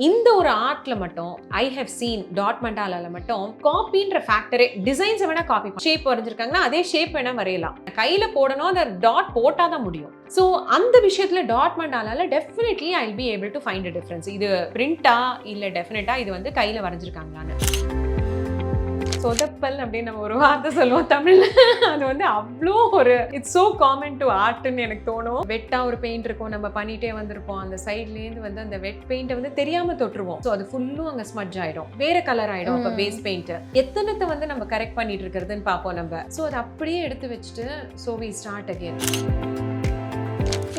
இந்த ஒரு ஆர்ட்ல மட்டும் ஐ ஹவ் சீன் டாட் மண்டாலால மட்டும் காப்பின்ற ஃபேக்டரே டிசைன்ஸை வேணா காப்பி ஷேப் வரைஞ்சிருக்காங்கன்னா அதே ஷேப் வேணா வரையலாம். கையில போடணும், அந்த டாட் போட்டாதான் முடியும். ஸோ அந்த விஷயத்துல டாட் மண்டாலால definitely I will be able to find a difference. இது பிரிண்டா இல்ல டெஃபினட்டா இது வந்து கையில வரைஞ்சிருக்காங்களான்னு. சொதப்பல் அப்படின்னு நம்ம ஒரு வார்த்தை சொல்லுவோம் தமிழ்ல. அது வந்து அவ்வளோ ஒரு இட்ஸ் சோ காமன் டு ஆர்ட்னு எனக்கு தோணும். வெட்டா ஒரு பெயிண்ட் இருக்கும், நம்ம பண்ணிட்டே வந்திருப்போம், அந்த சைட்லேருந்து வந்து அந்த வெட் பெயிண்ட்டை வந்து தெரியாம தொட்டுருவோம். ஸோ அது ஃபுல்லும் அங்கே ஸ்மட்ஜ் ஆயிடும், வேற கலர் ஆயிடும். அப்போ பேஸ் பெயிண்ட் எத்தனத்தை வந்து நம்ம கரெக்ட் பண்ணிட்டு இருக்கிறதுன்னு பார்ப்போம் நம்ம. ஸோ அதை அப்படியே எடுத்து வச்சுட்டு ஸோ வி ஸ்டார்ட் அகேன்.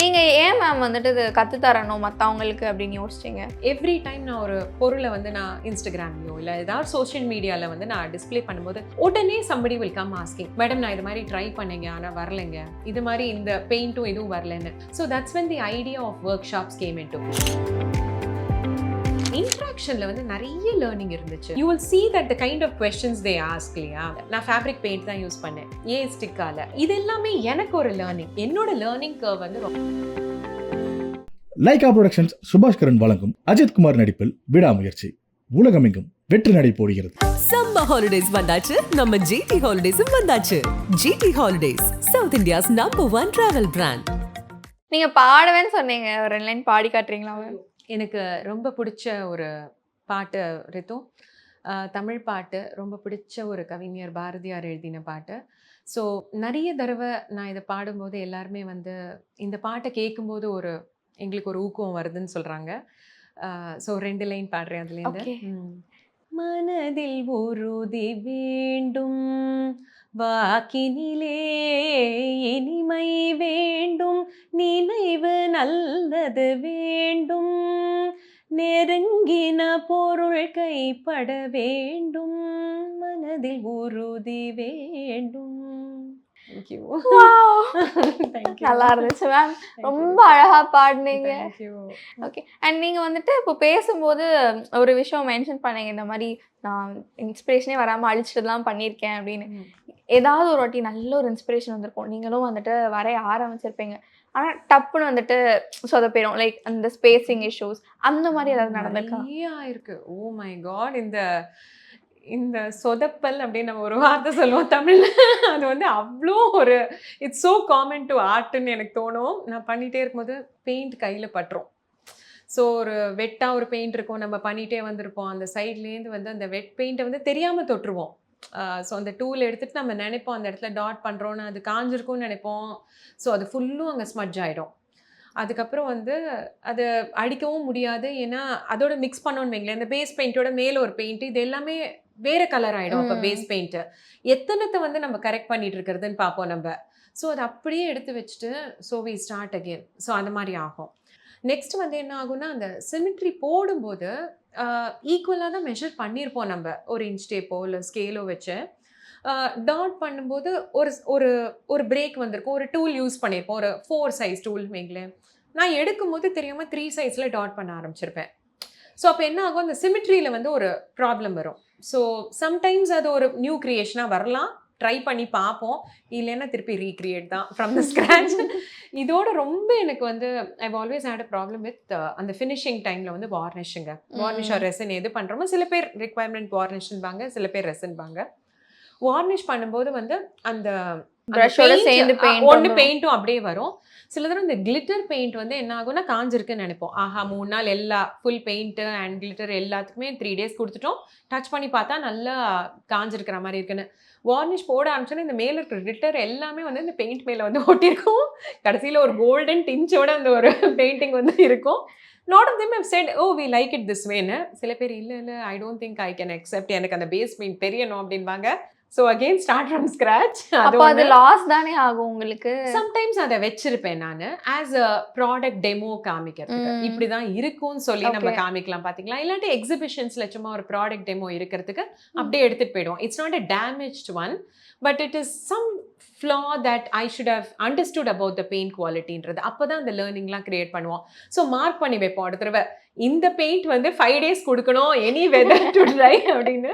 நீங்கள் ஏன் மேம் வந்துட்டு இது கற்றுத்தரணும் மற்றவங்களுக்கு அப்படின்னு யோசிச்சிங்க? எவ்ரி டைம் நான் ஒரு பொருளை வந்து நான் இன்ஸ்டாகிராம்லையோ இல்லை ஏதாவது சோஷியல் மீடியாவில் வந்து நான் டிஸ்பிளே பண்ணும்போது உடனே somebody will come asking, madam நான் இது மாதிரி ட்ரை பண்ணேங்க ஆனால் வரலைங்க, இது மாதிரி இந்த பெயிண்ட்டும் இதுவும் வரலன்னு. So that's when the idea of workshops came into play. இன்ட்ராக்ஷன்ல வந்து நிறைய லேர்னிங் இருந்துச்சு. You will see that the kind of questions they ask இல்லையா. நான் ஃபேப்ரிக் பெயிண்ட் தான் யூஸ் பண்ணேன், ஏன் ஸ்டிக்கால. இது எல்லாமே எனக்கு ஒரு லேர்னிங். என்னோட லேர்னிங் கர்வ் வந்து லைகா புரொடக்ஷன்ஸ் சுபாஷ் கரன் வழங்கும் அஜித் குமார் நடிப்பில் விடாமுயற்சி உலகமெங்கும் வெற்றி நடை போடுகிறது. சம்மர் ஹாலிடேஸ் வந்தாச்சு, நம்ம ஜிடி ஹாலிடேஸும் வந்தாச்சு. GT Holidays South India's number 1 travel brand. நீங்கள் பாடுவேன்னு சொன்னீங்க, ஒரு 2 லைன் பாடி காட்டுறீங்களா? எனக்கு ரொம்ப பிடிச்ச ஒரு பாட்டு ரித்து, தமிழ் பாட்டு. ரொம்ப பிடிச்ச ஒரு கவிஞர் பாரதியார் எழுதின பாட்டு. ஸோ நிறைய தடவை நான் இதை பாடும்போது எல்லாருமே வந்து இந்த பாட்டை கேட்கும்போது எங்களுக்கு ஒரு ஊக்கம் வருதுன்னு சொல்கிறாங்க. ஸோ 2 லைன் பாடுறேன் அதுலேருந்து. மனதில் உறுதி வேண்டும், வாக்கினிலே இனிமை வேண்டும், நினைவு நல்லது வேண்டும், நெருங்கின பொருள் கைப்பட வேண்டும், மனதில் உறுதி வேண்டும். நல்லா இருந்துச்சு மேம், ரொம்ப அழகா பாடினீங்க. ஓகே, அண்ட் நீங்க வந்துட்டு இப்போ பேசும்போது ஒரு விஷயம் மென்ஷன் பண்ணீங்க, இந்த மாதிரி நான் இன்ஸ்பிரேஷனே வராமல் அழிச்சிட்டுலாம் பண்ணியிருக்கேன் அப்படின்னு. ஏதாவது ஒரு வாட்டி நல்ல ஒரு இன்ஸ்பிரேஷன் வந்திருக்கும், நீங்களும் வந்துட்டு வரைய ஆரம்பிச்சிருப்பீங்க, ஆனால் டப்புன்னு வந்துட்டு சொதப்பிடும், லைக் அந்த ஸ்பேசிங் இஷ்யூஸ் அந்த மாதிரி ஏதாவது நடந்திருக்கா? இருக்கு. ஓ மை காட், இந்த சொதப்பல் அப்படின்னு நம்ம ஒரு வார்த்தை சொல்லுவோம் தமிழ்ல. அது வந்து அவ்வளோ ஒரு இட்ஸ் சோ காமன் டு ஆர்ட்னு எனக்கு தோணும். நான் பண்ணிகிட்டே இருக்கும்போது பெயிண்ட் கையில் பட்டுரும். ஸோ ஒரு வெட்டா ஒரு பெயிண்ட் இருக்கும், நம்ம பண்ணிகிட்டே வந்திருப்போம், அந்த சைட்லேருந்து வந்து அந்த வெட் பெயிண்ட்டை வந்து தெரியாமல் தொட்டுருவோம். ஸோ அந்த டூல் எடுத்துகிட்டு நம்ம நினைப்போம் அந்த இடத்துல டாட் பண்ணுறோன்னு, அது காஞ்சிருக்கும்னு நினைப்போம். ஸோ அது ஃபுல்லும் அங்கே ஸ்மட்ஜ் ஆகிடும். அதுக்கப்புறம் வந்து அது அடிக்கவும் முடியாது, ஏன்னா அதோட மிக்ஸ் பண்ணோன்னு வைங்களேன், இந்த பேஸ் பெயிண்ட்டோட மேலே ஒரு பெயிண்ட், இது எல்லாமே வேற கலர் ஆகிடும். அப்போ பேஸ் பெயிண்ட்டு எத்தனத்தை வந்து நம்ம கரெக்ட் பண்ணிட்டு இருக்கிறதுன்னு பார்ப்போம் நம்ம. ஸோ அதை அப்படியே எடுத்து வச்சுட்டு so we start again. So அந்த மாதிரி ஆகும். நெக்ஸ்ட் வந்து என்ன ஆகும்னா, அந்த சிமெட்ரி போடும்போது ஈக்குவலாக தான் மெஷர் பண்ணியிருப்போம் நம்ம, ஒரு இன்ச் டேப்போ இல்லை ஸ்கேலோ வச்சு. டாட் பண்ணும்போது ஒரு ஒரு பிரேக் வந்திருக்கும், ஒரு டூல் யூஸ் பண்ணியிருப்போம், ஒரு 4 சைஸ் டூல் வைங்களேன். நான் எடுக்கும்போது தெரியாமல் 3 சைஸில் டாட் பண்ண ஆரம்பிச்சிருப்பேன். ஸோ அப்போ என்ன ஆகும், அந்த சிமெட்ரியில் வந்து ஒரு ப்ராப்ளம் வரும். ஸோ சம்டைம்ஸ் அது ஒரு நியூ க்ரியேஷனாக வரலாம், ட்ரை பண்ணி பார்ப்போம், இல்லைன்னா திருப்பி ரீக்ரியேட் தான் ஃப்ரம் த ஸ்க்ராட்ச். இதோட ரொம்ப எனக்கு வந்து I've always had a problem with அந்த ஃபினிஷிங் டைமில் வந்து வார்னிஷுங்க. வார்னிஷ் ஆர் ரெசன் எது பண்ணுறோமோ, சில பேர் ரிக்வயர்மெண்ட் வார்னிஷ்ன்பாங்க, சில பேர் ரெசன்பாங்க. வார்னிஷ் பண்ணும்போது வந்து அந்த ஒன்று பெயிண்ட்டும் அப்படியே வரும். சில தடவை இந்த கிளிட்டர் பெயிண்ட் வந்து என்ன ஆகும்னா காஞ்சிருக்குன்னு நினைப்போம். ஆஹா 3 நாள் எல்லா ஃபுல் பெயிண்ட்டு அண்ட் கிளிட்டர் எல்லாத்துக்குமே 3 days கொடுத்துட்டோம், டச் பண்ணி பார்த்தா நல்லா காஞ்சிருக்கிற மாதிரி இருக்குன்னு. வார்னிஷ் போட ஆரம்பிச்சோன்னா இந்த மேலே இருக்கிற கிளிட்டர் எல்லாமே வந்து இந்த பெயிண்ட் மேலே வந்து ஒட்டியிருக்கும். கடைசியில் ஒரு கோல்டன் டிஞ்சோட அந்த ஒரு பெயிண்டிங் வந்து இருக்கும். Lot of them have said, oh we like it this வேன்னு. சில பேர் இல்லை I don't think I can accept, எனக்கு அந்த பேஸ் பெயிண்ட் தெரியணும் அப்படின்பாங்க. So again start from scratch. அது லாஸ் தானே ஆகும் உங்களுக்கு. சம்டைம்ஸ் அதை வச்சிருப்பேன் நான் ஆஸ் அ ப்ராடக்ட் டெமோ காமிக்கிறதுக்கு, இப்படிதான் இருக்கும்னு சொல்லி நம்ம காமிக்கலாம் பார்த்தீங்களா. இல்லாட்டி எக்ஸிபிஷன்ஸ்ல சும்மா ஒரு ப்ராடக்ட் டெமோ இருக்கிறதுக்கு அப்படியே எடுத்துட்டு போயிடுவோம். It's not a damaged one, but it is some flaw that I should have understood about the paint qualityன்றது. அப்போ தான் அந்த லேர்னிங்லாம் க்ரியேட் பண்ணுவோம். ஸோ மார்க் பண்ணி வைப்போம் அடுத்த தடவை, இந்த பெயிண்ட் வந்து 5 days கொடுக்கணும் எனி வெதர் டு ட்ரை அப்படின்னு.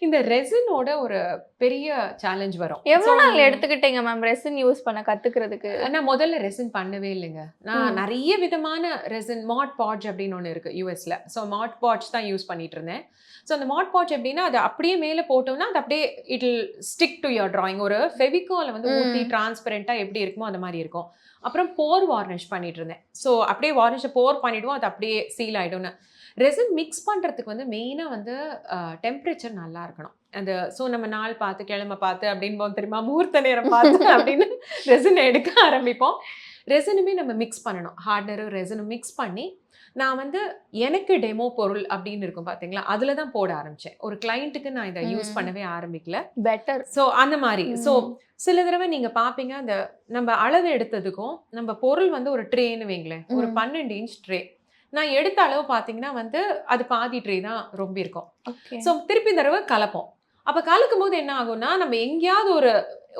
இந்த ரெசினோட ஒரு பெரிய சேலஞ்ச் வரும். எவ்வளவு நாள் எடுத்துக்கிட்டீங்க மேம் ரெசின் யூஸ் பண்ண கத்துக்கிறதுக்கு? நான் முதல்ல ரெசின் பண்ணவே இல்லைங்க. நான் நிறைய விதமான ரெசின், மாட் பாட்ஜ் அப்படின்னு ஒன்று இருக்கு யூஎஸ்ல. ஸோ மாட் பாட்ஜ் தான் யூஸ் பண்ணிட்டு இருந்தேன். ஸோ அந்த மாட் பாட்ஜ் எப்படின்னா அது அப்படியே மேலே போட்டோம்னா அது அப்படியே it will stick to your drawing. ஒரு ஃபெவிகாலை வந்து ஊற்றி டிரான்ஸ்பரண்டா எப்படி இருக்குமோ அந்த மாதிரி இருக்கும். அப்புறம் போர் வார்னிஷ் பண்ணிட்டு இருந்தேன். ஸோ அப்படியே வார்னிஷை போர் பண்ணிவிடுவோம், அது அப்படியே சீல் ஆகிடும்னு. ரெசின் மிக்ஸ் பண்ணுறதுக்கு வந்து மெயினாக வந்து டெம்பரேச்சர் நல்லா இருக்கணும். அந்த ஸோ நம்ம நாள் பார்த்து கிழமை பார்த்து அப்படின்னு தெரியுமா, முகூர்த்த நேரம் பார்த்து அப்படின்னு ரெசினை எடுக்க ஆரம்பிப்போம். ரெசினுமே நம்ம மிக்ஸ் பண்ணணும், ஹார்ட்னரும் ரெசினும் மிக்ஸ் பண்ணி நான் வந்து எனக்கு டெமோ பொருள் அப்படின்னு இருக்கும் பார்த்தீங்களா, அதில் தான் போட ஆரம்பித்தேன். ஒரு கிளைண்ட்டுக்கு நான் இதை யூஸ் பண்ணவே ஆரம்பிக்கல. பெட்டர். ஸோ அந்த மாதிரி. ஸோ சில தடவை நீங்கள் பார்ப்பீங்க அந்த நம்ம அளவு எடுத்ததுக்கும் நம்ம பொருள் வந்து ஒரு ட்ரேன்னு வைங்களேன், ஒரு 12 inch ட்ரே. நான் எடுத்த அளவு பார்த்தீங்கன்னா வந்து அது பாதி ட்ரே தான் ரொம்ப இருக்கும். ஸோ திருப்பி தடவை கலப்போம். அப்போ கலக்கும் போது என்ன ஆகும்னா நம்ம எங்கேயாவது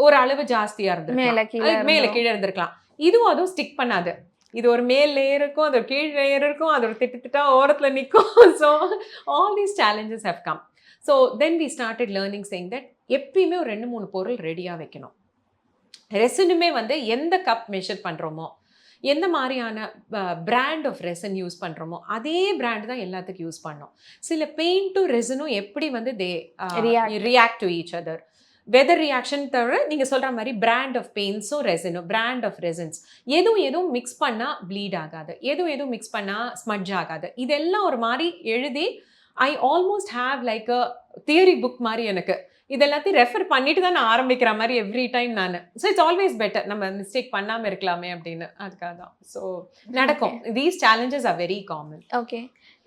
ஒரு அளவு ஜாஸ்தியாக இருந்திருக்கலாம், மேலே கீழே இருந்திருக்கலாம். இதுவும் அதுவும் ஸ்டிக் பண்ணாது. இது ஒரு மேல் லேயர் இருக்கும், அது ஒரு கீழ் லேயர் இருக்கும், அது ஒரு திட்டா ஓரத்தில் நிற்கும். So all these challenges have come. So then we started learning saying that எப்பயுமே ஒரு 2-3 பொருள் ரெடியாக வைக்கணும். ரெசினுமே வந்து எந்த கப் மெஷர் பண்ணுறோமோ, எந்த மாதிரியான பிராண்ட் ஆஃப் ரெசின் யூஸ் பண்ணுறோமோ அதே பிராண்ட் தான் எல்லாத்துக்கும் யூஸ் பண்ணோம். சில பெயிண்ட்டும் ரெசினும் எப்படி வந்து they react to each other. Weather reaction தவிர நீங்கள் சொல்கிற மாதிரி பிராண்ட் ஆஃப் பெயிண்ட்ஸும் ரெசினும், பிராண்ட் ஆஃப் ரெசின்ஸ் எதுவும் மிக்ஸ் பண்ணால் ப்ளீட் ஆகாது, எதுவும் மிக்ஸ் பண்ணால் ஸ்மட்ஜ் ஆகாது. இதெல்லாம் ஒரு மாதிரி எழுதி I almost have like a theory book மாதிரி. எனக்கு இதெல்லாத்தையும் ரெஃபர் பண்ணிட்டு தான் நான் ஆரம்பிக்கிற மாதிரி எவ்ரி டைம் நான். ஸோ இட்ஸ் ஆல்வேஸ் பெட்டர் நம்ம மிஸ்டேக் பண்ணாமல் இருக்கலாமே அப்படின்னு. அதுக்காக தான். ஸோ நடக்கும். These challenges are very common. Okay.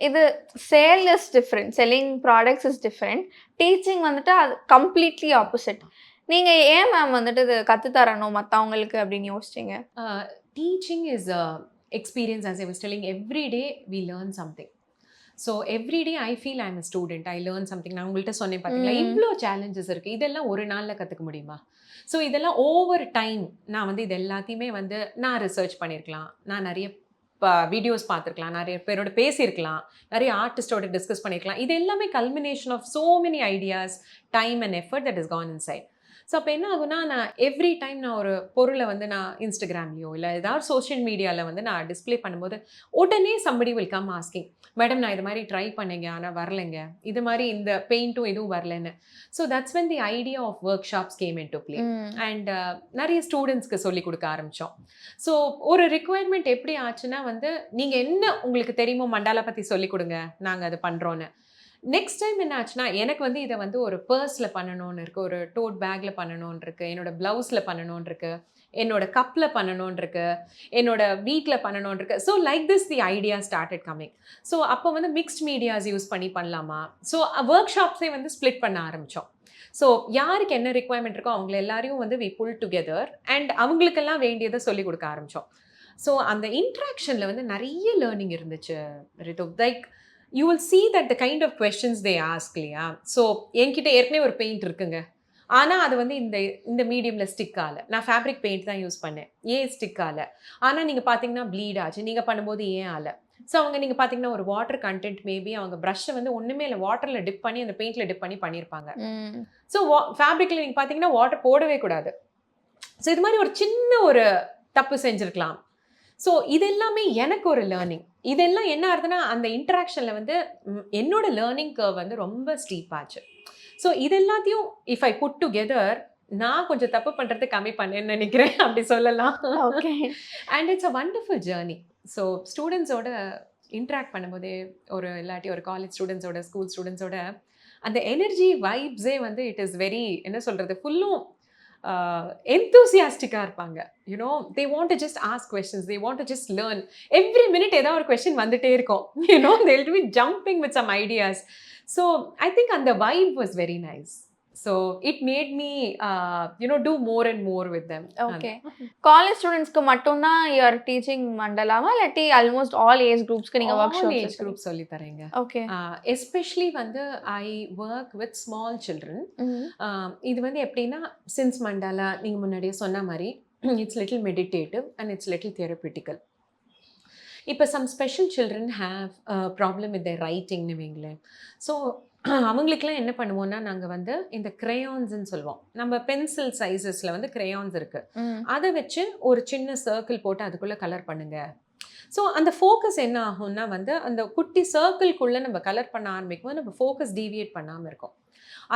இது sale is different, selling products is different, teaching வந்துட்டு அது கம்ப்ளீட்லி ஆப்போசிட். நீங்கள் ஏன் மேம் வந்துட்டு இது கற்றுத்தரணும் மற்றவங்களுக்கு அப்படின்னு யோசிச்சிங்க? Teaching is experience. as I was telling, every day we learn something. So everyday I feel I am student, I learn something. நான் உங்கள்கிட்ட சொன்னேன் பார்த்தீங்களா, இவ்வளோ சேலஞ்சஸ் இருக்குது. இதெல்லாம் ஒரு நாளில் கற்றுக்க முடியுமா? ஸோ இதெல்லாம் ஓவர் டைம் நான் வந்து இது எல்லாத்தையுமே வந்து நான் ரிசர்ச் பண்ணியிருக்கலாம், நான் நிறைய வீடியோஸ் பார்த்துருக்கலாம், நிறைய பேரோட பேசியிருக்கலாம், நிறைய ஆர்டிஸ்டோட டிஸ்கஸ் பண்ணியிருக்கலாம். இது எல்லாமே culmination of so many ideas, time and effort that is gone in sight. So அப்போ என்ன ஆகுனா, நான் எவ்ரி டைம் நான் ஒரு பொருளை வந்து நான் இன்ஸ்டாகிராம்லேயோ இல்லை ஏதாவது சோஷியல் மீடியாவில் வந்து நான் டிஸ்பிளே பண்ணும்போது உடனே somebody will come asking, madam நான் இது மாதிரி ட்ரை பண்ணேங்க ஆனால் வரலைங்க, இது மாதிரி இந்த பெயிண்ட்டும் எதுவும் வரலன்னு. So that's when the idea of workshops came in to play. And நிறைய ஸ்டூடெண்ட்ஸ்க்கு சொல்லிக் கொடுக்க ஆரம்பித்தோம். ஸோ ஒரு ரிக்குவயர்மெண்ட் எப்படி ஆச்சுன்னா வந்து, நீங்கள் என்ன உங்களுக்கு தெரியுமோ மண்டாலா பற்றி சொல்லிக் கொடுங்க, நாங்கள் அது பண்ணுறோன்னு. நெக்ஸ்ட் டைம் என்ன ஆச்சுன்னா, எனக்கு வந்து இதை வந்து ஒரு பர்ஸில் பண்ணணும்னு இருக்குது, ஒரு டோட் பேக்கில் பண்ணணும்னு இருக்குது, என்னோட ப்ளவுஸில் பண்ணணும்னு இருக்குது, என்னோட கப்பில் பண்ணணும்னு இருக்குது, என்னோட வீட்டில் பண்ணணும்னு இருக்குது. So like this the idea started coming. So அப்போ வந்து மிக்ஸ்ட் மீடியாஸ் யூஸ் பண்ணலாமா? ஸோ ஒர்க் ஷாப்ஸே வந்து ஸ்ப்ளிட் பண்ண ஆரம்பித்தோம். ஸோ யாருக்கு என்ன ரிக்குவயர்மெண்ட் இருக்கோ அவங்கள எல்லாரையும் வந்து வி புல் டுகெதர் அண்ட் அவங்களுக்கெல்லாம் வேண்டியதை சொல்லிக் கொடுக்க ஆரம்பித்தோம். ஸோ அந்த இன்ட்ராக்ஷனில் வந்து நிறைய லேர்னிங் இருந்துச்சு Ritu. Like you will see that the kind of questions they ask இல்லையா. ஸோ என்கிட்ட ஏற்கனவே ஒரு பெயிண்ட் இருக்குங்க, ஆனால் அது வந்து இந்த மீடியமில் ஸ்டிக் ஆகலை, நான் ஃபேப்ரிக் பெயிண்ட் தான் யூஸ் பண்ணேன், ஏன் ஸ்டிக் ஆகலை? ஆனால் நீங்கள் பார்த்தீங்கன்னா ப்ளீட் ஆச்சு, நீங்கள் பண்ணும்போது ஏன் ஆகலை? ஸோ அவங்க நீங்கள் பார்த்தீங்கன்னா ஒரு வாட்டர் கண்டென்ட் மேபி அவங்க ப்ரஷ்ஷை வந்து ஒன்றுமே இல்லை வாட்டரில் டிப் பண்ணி அந்த பெயிண்டில் டிப் பண்ணி பண்ணியிருப்பாங்க. ஸோ ஃபேப்ரிக்கில் நீங்கள் பார்த்தீங்கன்னா வாட்டர் போடவே கூடாது. ஸோ இது மாதிரி ஒரு சின்ன ஒரு தப்பு செஞ்சுருக்கலாம். ஸோ இதெல்லாமே எனக்கு ஒரு லேர்னிங். இதெல்லாம் என்ன ஆகுதுன்னா, அந்த இன்ட்ராக்ஷனில் வந்து என்னோட லேர்னிங் கர்வ் வந்து ரொம்ப ஸ்டீப் ஆச்சு. ஸோ இது எல்லாத்தையும் இஃப் ஐ புட் டுகெதர், நான் கொஞ்சம் தப்பு பண்ணுறது கம்மி பண்ணேன்னு நினைக்கிறேன், அப்படி சொல்லலாம். Okay. And it's a wonderful journey. So ஸ்டூடெண்ட்ஸோட இன்ட்ராக்ட் பண்ணும்போதே, ஒரு இல்லாட்டி ஒரு காலேஜ் ஸ்டூடெண்ட்ஸோட, ஸ்கூல் ஸ்டூடெண்ட்ஸோட அந்த எனர்ஜி வைப்ஸே வந்து இட் இஸ் வெரி, என்ன சொல்கிறது, ஃபுல்லும் enthusiastic-ஆ இருப்பாங்க. You know they want to just ask questions, they want to just learn. every minute ஏதாவது ஒரு question வந்துட்டே இருக்கும். You know they'll be jumping with some ideas. So I think and the vibe was very nice. So it made me do more and more with them. Okay. College ஸ்டூடெண்ட்ஸ்க்கு மட்டும் தான் you are teaching மண்டலாவா, இல்லாட்டி almost all age குரூப்ஸ்க்கு நீங்க work shops age group சொல்லி தரீங்க? Okay. Especially வந்து I work with small children. இது வந்து எப்படின்னா, சின்ஸ் மண்டாலா நீங்க முன்னாடியே சொன்ன மாதிரி it's little meditative and it's little therapeutical. இப்போ some special children have problem with their ரைட்டிங்னு வைங்களேன். ஸோ அவங்களுக்குலாம் என்ன பண்ணுவோம்னா நாங்கள் வந்து இந்த கிரேயான்ஸ்ன்னு சொல்லுவோம். நம்ம பென்சில் சைஸஸில் வந்து கிரேயான்ஸ் இருக்குது. அதை வச்சு ஒரு சின்ன சர்க்கிள் போட்டு அதுக்குள்ளே கலர் பண்ணுங்க. ஸோ அந்த ஃபோக்கஸ் என்ன ஆகும்னா வந்து அந்த குட்டி சர்க்கிள்குள்ளே நம்ம கலர் பண்ண ஆரம்பிக்கும் போது நம்ம ஃபோக்கஸ் டீவியேட் பண்ணாமல் இருக்கும்.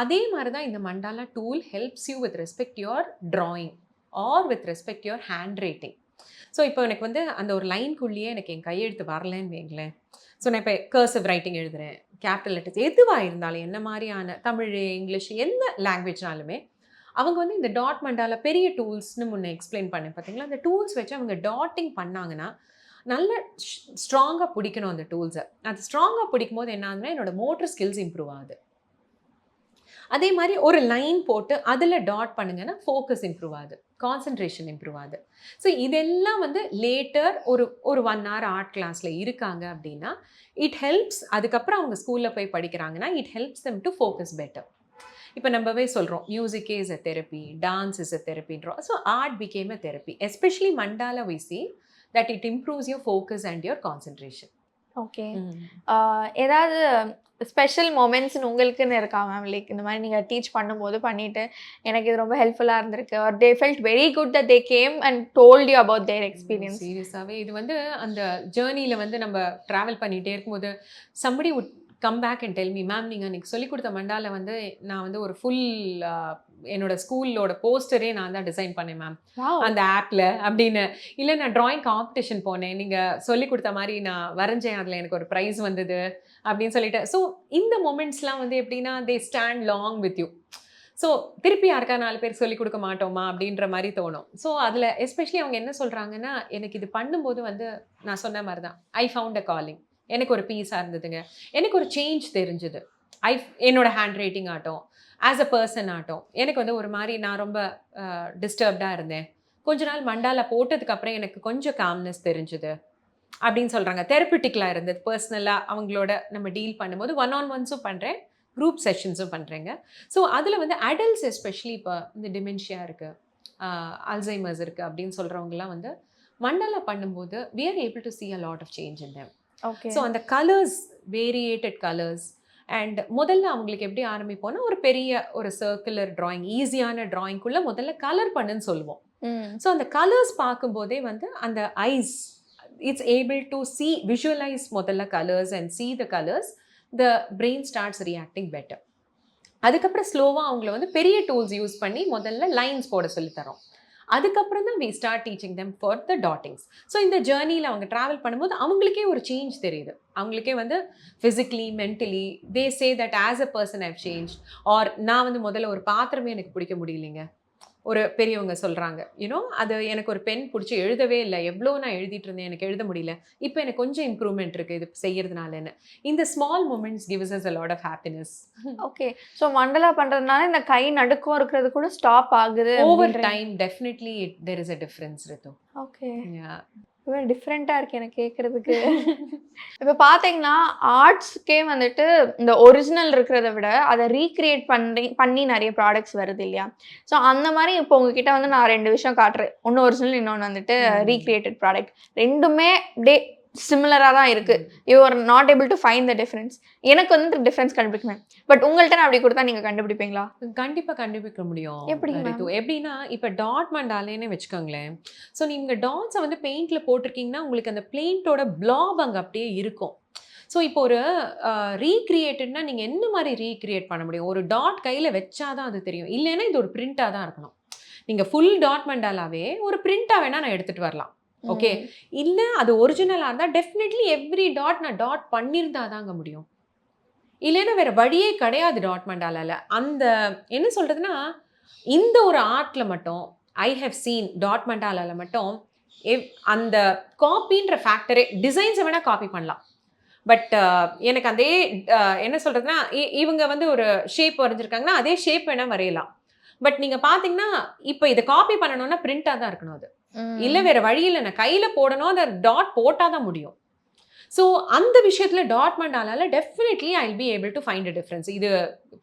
அதே மாதிரி தான் இந்த mandala tool helps you with respect your drawing or with respect your hand writing. So இப்போ எனக்கு வந்து அந்த ஒரு லைன்குள்ளேயே எனக்கு என் கையெழுத்து வரலன்னு வைங்களேன். ஸோ நான் இப்போ கர்சிவ் ரைட்டிங் எழுதுகிறேன், கேபிட்டல் லெட்டர்ஸ் எதுவாக இருந்தாலும், என்ன மாதிரியான தமிழ், இங்கிலீஷ், எந்த லாங்குவேஜ்னாலுமே அவங்க வந்து இந்த டாட் மண்டாலா பெரிய டூல்ஸ்னு முன்னே எக்ஸ்பிளைன் பண்ணேன் பார்த்தீங்களா, அந்த டூல்ஸ் வச்சு அவங்க டாட்டிங் பண்ணாங்கன்னா நல்ல ஸ்ட்ராங்காக பிடிக்கணும் அந்த டூல்ஸை. அது ஸ்ட்ராங்காக பிடிக்கும் போது என்ன ஆகுதுன்னா என்னோட மோட்டர் ஸ்கில்ஸ் இம்ப்ரூவ் ஆகுது. அதே மாதிரி ஒரு லைன் போட்டு அதில் டாட் பண்ணுங்கன்னா ஃபோக்கஸ் இம்ப்ரூவ் ஆகுது, கான்சன்ட்ரேஷன் இம்ப்ரூவ் ஆகுது. ஸோ இதெல்லாம் வந்து லேட்டர் ஒரு 1 hour ஆர்ட் கிளாஸில் இருக்காங்க அப்படின்னா இட் ஹெல்ப்ஸ். அதுக்கப்புறம் அவங்க ஸ்கூலில் போய் படிக்கிறாங்கன்னா it helps them to focus better. இப்போ நம்மவே சொல்கிறோம் மியூசிக்கே is a therapy, dance is a தெரப்பின்றோம். So art become a therapy. Especially mandala we see that it improves your focus and your concentration. Okay. ஏதாவது ஸ்பெஷல் மொமெண்ட்ஸ்னு உங்களுக்குன்னு இருக்கா மேம்? லைக் இந்த மாதிரி நீங்கள் டீச் பண்ணும்போது பண்ணிவிட்டு எனக்கு இது ரொம்ப ஹெல்ப்ஃபுல்லாக இருந்திருக்கு, are they felt very good that they came and told you about their experience? சீரியஸாகவே இது வந்து அந்த ஜேர்னியில் வந்து நம்ம ட்ராவல் பண்ணிகிட்டே இருக்கும்போது somebody would come back and tell me, ma'am நீங்கள் அன்றைக்கி சொல்லிக் கொடுத்த மண்டால வந்து நான் வந்து ஒரு ஃபுல் என்னோட ஸ்கூலோட போஸ்டரே நான் தான் டிசைன் பண்ணேன் மேம் அந்த ஆப்பில் அப்படின்னு. இல்லை நான் ட்ராயிங் காம்படிஷன் போனேன், நீங்கள் சொல்லிக் கொடுத்த மாதிரி நான் வரைஞ்சேன், அதில் எனக்கு ஒரு ப்ரைஸ் வந்தது அப்படின்னு சொல்லிட்டு. ஸோ இந்த மொமெண்ட்ஸ்லாம் வந்து எப்படின்னா தே stand long with you. So திருப்பி யாருக்கா 4 பேர் சொல்லிக் கொடுக்க மாட்டோமா அப்படின்ற மாதிரி தோணும். ஸோ அதில் எஸ்பெஷலி அவங்க என்ன சொல்கிறாங்கன்னா, எனக்கு இது பண்ணும்போது வந்து நான் சொன்ன மாதிரி தான் ஐ ஃபவுண்ட் அ காலிங். எனக்கு ஒரு பீஸாக இருந்ததுங்க, எனக்கு ஒரு சேஞ்ச் தெரிஞ்சுது. என்னோட ஹேண்ட் ரைட்டிங் ஆகட்டும், ஆஸ் அ பர்சன் ஆகட்டும், எனக்கு வந்து ஒரு மாதிரி நான் ரொம்ப டிஸ்டர்ப்டாக இருந்தேன். கொஞ்ச நாள் மண்டாலா போட்டதுக்கப்புறம் எனக்கு கொஞ்சம் காம்னஸ் தெரிஞ்சுது அப்படின்னு சொல்கிறாங்க. தெரப்பிட்டிக்கலாக இருந்தது. பர்சனலாக அவங்களோட நம்ம டீல் பண்ணும்போது 1-on-1ஸும் பண்ணுறேன், குரூப் செஷன்ஸும் பண்ணுறேங்க. ஸோ அதில் வந்து அடல்ட்ஸ் எஸ்பெஷலி இப்போ இந்த டிமென்ஷியா இருக்குது, அல்சைமர்ஸ் இருக்குது அப்படின்னு சொல்கிறவங்கலாம் வந்து மண்டாலா பண்ணும்போது we are able to see a lot of change in them. Okay. So அந்த கலர்ஸ், வேரியேட்டட் கலர்ஸ், அண்ட் முதல்ல அவங்களுக்கு எப்படி ஆரம்பிப்போம்னா ஒரு பெரிய ஒரு சர்க்குலர் ட்ராயிங், ஈஸியான ட்ராயிங்குள்ளே முதல்ல கலர் பண்ணுன்னு சொல்லுவோம். ஸோ அந்த கலர்ஸ் பார்க்கும்போதே வந்து அந்த eyes it's able to see, visualize முதல்ல colours and see the colors, the brain starts reacting better. அதுக்கப்புறம் ஸ்லோவாக அவங்கள வந்து பெரிய டூல்ஸ் யூஸ் பண்ணி முதல்ல லைன்ஸ் போட சொல்லித்தரோம். அதுக்கப்புறம் தான் we start teaching them for the dottings. So இந்த ஜேர்னியில் அவங்க ட்ராவல் பண்ணும்போது அவங்களுக்கே ஒரு சேஞ்ச் தெரியுது. அவங்களுக்கே வந்து physically, mentally they say that as a person I've changed. or நான் வந்து முதல்ல ஒரு பாத்திரமே எனக்கு பிடிக்க முடியலைங்க, ஒரு பெரியவங்க சொல்கிறாங்க, யூனோ அது எனக்கு ஒரு பென் பிடிச்சி எழுதவே இல்லை, எவ்வளோ நான் எழுதிட்டு இருந்தேன், எனக்கு எழுத முடியல, இப்போ எனக்கு கொஞ்சம் இம்ப்ரூவ்மெண்ட் இருக்குது இது செய்யறதுனாலன்னு. இந்த small moments gives us a lot of happiness. Okay. So mandala பண்ணுறதுனால இந்த கை நடுக்கம் இருக்கிறது கூட ஸ்டாப் ஆகுது over time. Definitely there is a difference, Ritu. Okay. Yeah. டிஃப்ரெண்ட்டாக இருக்குது எனக்கு கேட்குறதுக்கு. இப்போ பார்த்தீங்கன்னா ஆர்ட்ஸ்க்கே வந்துட்டு இந்த ஒரிஜினல் இருக்கிறத விட அதை ரீக்ரியேட் பண்ணி நிறைய ப்ராடக்ட்ஸ் வருது இல்லையா? ஸோ அந்த மாதிரி இப்போ உங்ககிட்ட வந்து நான் 2 விஷயம் காட்டுறேன். ஒன்று ஒரிஜினல், இன்னொன்று வந்துட்டு ரீக்ரியேட்டட் ப்ராடக்ட். ரெண்டுமே சிமிலராக தான் இருக்குது. You are not able to find the difference. எனக்கு வந்து டிஃப்ரென்ஸ் கண்டுபிடிக்கணும். பட் உங்கள்கிட்ட நான் அப்படி கொடுத்தா நீங்கள் கண்டுபிடிப்பீங்களா? கண்டிப்பாக கண்டுபிடிக்க முடியும். எப்படி? எப்படின்னா இப்போ டாட் மண்டாலேன்னு வச்சுக்கோங்களேன். ஸோ நீங்கள் டாட்ஸை வந்து பெயிண்டில் போட்டிருக்கீங்கன்னா உங்களுக்கு அந்த பெயிண்டோட பிளாப் அங்கே அப்படியே இருக்கும். ஸோ இப்போ ஒரு ரீக்ரியேட்டட்னா நீங்கள் என்ன மாதிரி ரீக்ரியேட் பண்ண முடியும்? ஒரு டாட் கையில் வச்சாதான் அது தெரியும், இல்லைன்னா இது ஒரு பிரிண்ட்டாக தான் இருக்கணும். நீங்கள் ஃபுல் டாட் மண்டாலாவே ஒரு பிரிண்ட்டாக வேணால் நான் எடுத்துகிட்டு வரலாம். ஓகே. இல்லை அது ஒரிஜினலாக இருந்தால் டெஃபினெட்லி எவ்ரி டாட் நான் டாட் பண்ணியிருந்தா தாங்க முடியும், இல்லைன்னா வேறு வழியே கிடையாது டாட் மண்டாலால. அந்த என்ன சொல்கிறதுனா இந்த ஒரு ஆர்ட்டில் மட்டும் ஐ ஹவ் சீன் டாட் மண்டாலால மட்டும் அந்த காப்பின்ற ஃபேக்டரே, டிசைன்ஸை வேணால் காப்பி பண்ணலாம், பட் எனக்கு அதே என்ன சொல்கிறதுனா இவங்க வந்து ஒரு ஷேப் வரைஞ்சிருக்காங்கன்னா அதே ஷேப் வேணால் வரையலாம். பட் நீங்கள் பார்த்தீங்கன்னா இப்போ இதை காப்பி பண்ணணும்னா பிரிண்ட்டாக தான் இருக்கணும், அது இல்லை வேறு வழியில் நான் கையில் போடணும், அதை டாட் போட்டால் தான் முடியும். ஸோ அந்த விஷயத்தில் டாட் மண்டாலால definitely I will be able to find a difference. இது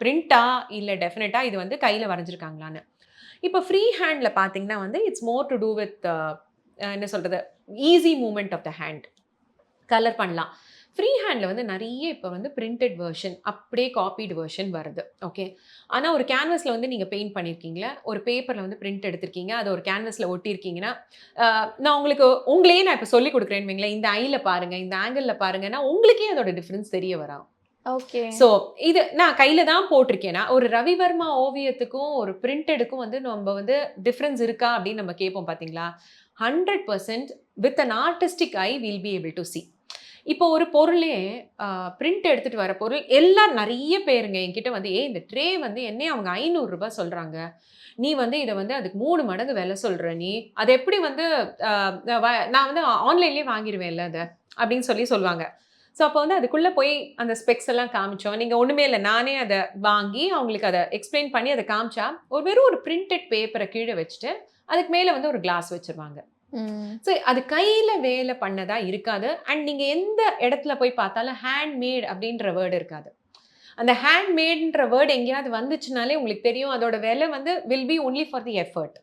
பிரிண்டா இல்லை டெஃபினட்டாக இது வந்து கையில் வரைஞ்சிருக்காங்களான்னு. இப்போ ஃப்ரீ ஹேண்டில் பார்த்தீங்கன்னா வந்து it's more to do with என்ன சொல்கிறது, easy movement of the hand. Colour பண்ணலாம். ஃப்ரீ ஹேண்டில் வந்து நிறைய இப்போ வந்து பிரிண்டட் வெர்ஷன் அப்படியே காப்பீடு வெர்ஷன் வருது. ஓகே. ஆனால் ஒரு கேன்வஸில் வந்து நீங்கள் பெயிண்ட் பண்ணியிருக்கீங்களா, ஒரு பேப்பரில் வந்து பிரிண்ட் எடுத்திருக்கீங்க, அதை ஒரு கேன்வஸில் ஒட்டியிருக்கீங்கன்னா, நான் உங்களையே நான் இப்போ சொல்லிக் கொடுக்குறேன்னு வைங்களேன், இந்த ஐயில் பாருங்கள், இந்த ஆங்கிளில் பாருங்கன்னா உங்களுக்கே அதோட டிஃப்ரென்ஸ் தெரிய வரும். ஓகே. ஸோ இது நான் கையில தான் போட்டிருக்கேன்னா, ஒரு ரவிவர்மா ஓவியத்துக்கும் ஒரு பிரிண்டடுக்கும் வந்து நம்ம வந்து டிஃப்ரென்ஸ் இருக்கா அப்படின்னு நம்ம கேட்போம் பார்த்தீங்களா? 100% with an artistic I will be able to C. இப்போ ஒரு பொருளே பிரிண்ட் எடுத்துட்டு வர பொருள் எல்லாரும் நிறைய பேருங்க என்கிட்ட வந்து இந்த ட்ரே வந்து என்னையே அவங்க 500 ரூபாய் சொல்றாங்க, நீ வந்து இதை வந்து அதுக்கு 3 மடங்கு விலை சொல்ற, நீ அதை எப்படி வந்து நான் வந்து ஆன்லைன்லேயே வாங்கிடுவேன்ல அதை அப்படின்னு சொல்லுவாங்க. ஸோ அப்போ வந்து அதுக்குள்ளே போய் அந்த ஸ்பெக்ஸ் எல்லாம் காமிச்சோம். நீங்கள் ஒன்றுமே இல்லை, நானே அதை வாங்கி அவங்களுக்கு அதை எக்ஸ்பிளைன் பண்ணி அதை காமிச்சா வெறும் ஒரு பிரிண்டட் பேப்பரை கீழே வச்சுட்டு அதுக்கு மேலே வந்து ஒரு கிளாஸ் வச்சுருவாங்க. ஸோ அது கையில் வேலை பண்ணதா இருக்காது. அண்ட் நீங்கள் எந்த இடத்துல போய் பார்த்தாலும் ஹேண்ட்மேட் அப்படின்ற வேர்டு இருக்காது. அந்த ஹேண்ட்மேட்ன்ற வேர்டு எங்கேயாவது வந்துச்சுனாலே உங்களுக்கு தெரியும் அதோட விலை வந்து will be only for the effort,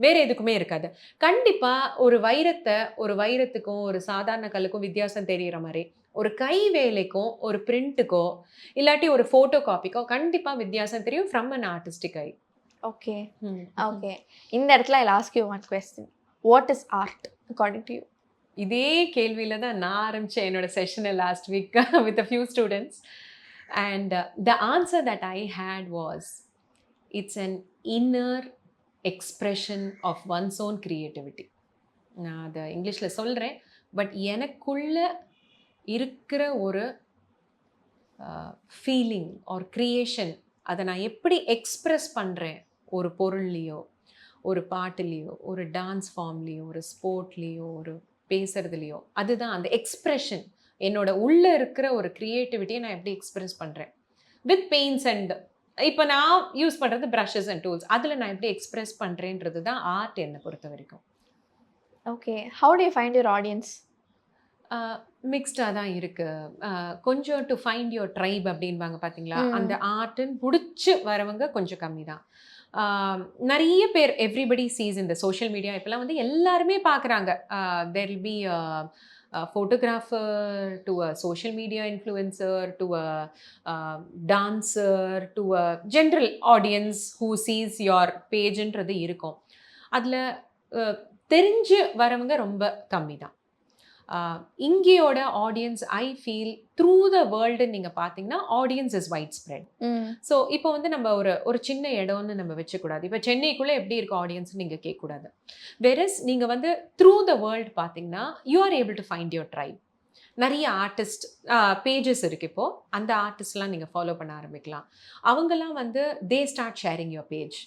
வேறு எதுக்குமே இருக்காது. கண்டிப்பாக ஒரு வைரத்துக்கும் ஒரு சாதாரண கல்லுக்கும் வித்தியாசம் தெரிகிற மாதிரி ஒரு கை வேலைக்கும் ஒரு பிரிண்ட்டுக்கோ இல்லாட்டி ஒரு ஃபோட்டோ காப்பிக்கோ கண்டிப்பாக வித்தியாசம் தெரியும் from an artistic eye. Okay. Okay. இந்த இடத்துல I ask you one question. What is art according to you? இதே கேள்வியில் தான் நான் ஆரம்பித்தேன் என்னோட செஷனை last week with a few students. And the answer that I had was, it's an inner expression of one's own creativity. நான் அதை இங்கிலீஷில் சொல்கிறேன், பட் எனக்குள்ள இருக்கிற ஒரு ஃபீலிங் ஆர் க்ரியேஷன், அதை நான் எப்படி எக்ஸ்ப்ரெஸ் பண்ணுறேன் ஒரு பொருள்லேயோ ஒரு பாட்டுலேயோ ஒரு டான்ஸ் ஃபார்ம்லேயோ ஒரு ஸ்போர்ட்லேயோ ஒரு பேசுறதுலேயோ, அதுதான் அந்த எக்ஸ்ப்ரெஷன். என்னோட உள்ளே இருக்கிற ஒரு க்ரியேட்டிவிட்டியை நான் எப்படி எக்ஸ்ப்ரெஸ் பண்ணுறேன் வித் பெயிண்ட்ஸ் அண்ட் இப்போ நான் யூஸ் பண்ணுறது ப்ரஷஸ் அண்ட் டூல்ஸ், அதில் நான் எப்படி எக்ஸ்ப்ரெஸ் பண்ணுறேன்றது தான் ஆர்ட் என்னை பொறுத்த வரைக்கும். Okay. How do you find your audience? மிக்ஸ்டாக தான் இருக்குது. கொஞ்சம் டு ஃபைண்ட் யுவர் ட்ரைப் அப்படின்பாங்க பார்த்தீங்களா, அந்த ஆர்ட்டுன்னு பிடிச்சி வரவங்க கொஞ்சம் கம்மி தான். நிறைய பேர் எவ்ரிபடி சீஸ் இந்த சோஷியல் மீடியா இப்போலாம் வந்து எல்லாருமே பார்க்குறாங்க. There will be photographer to a social media influencer to a dancer to a general audience who sees your pageன்றது இருக்கும். அதில் தெரிஞ்சு வரவங்க ரொம்ப கம்மி தான். இங்கேயோட audience I feel through the world நீங்கள் பார்த்தீங்கன்னா audience is widespread. So இப்போ வந்து நம்ம ஒரு சின்ன இடம்னு நம்ம வச்சுக்கூடாது. இப்போ சென்னைக்குள்ளே எப்படி இருக்கும் ஆடியன்ஸ் நீங்கள் கேட்கக்கூடாது. வெரஸ் நீங்கள் வந்து த்ரூ த வேர்ல்டு பார்த்தீங்கன்னா you are able to find your tribe. நிறைய ஆர்டிஸ்ட் பேஜஸ் இருக்குது இப்போது, அந்த ஆர்டிஸ்ட்லாம் நீங்கள் ஃபாலோ பண்ண ஆரம்பிக்கலாம். அவங்கெல்லாம் வந்து they start sharing your page.